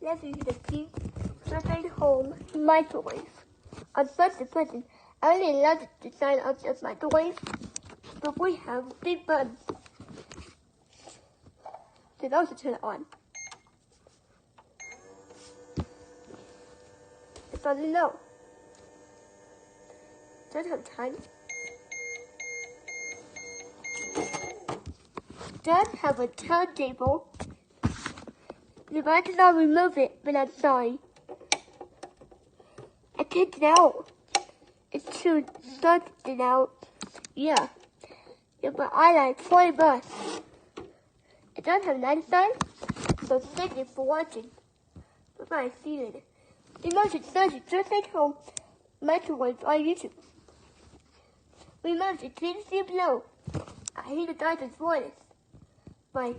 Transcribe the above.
Let's use the deep circuit home microwave. On first impression, I really love the design of the microwave, but we have big buttons. You can also turn it on. It's on the low. Don't have time. Does have a turntable. You might not remove it, but I'm sorry. I can't get out. It's too stuck it out. Yeah, but I like $20. It does have 99, so thank you for watching. Bye-bye, see you later. Remember to search Just Like Home Microwave on YouTube. Remember to please see below. I hear the doctor's voice. Bye.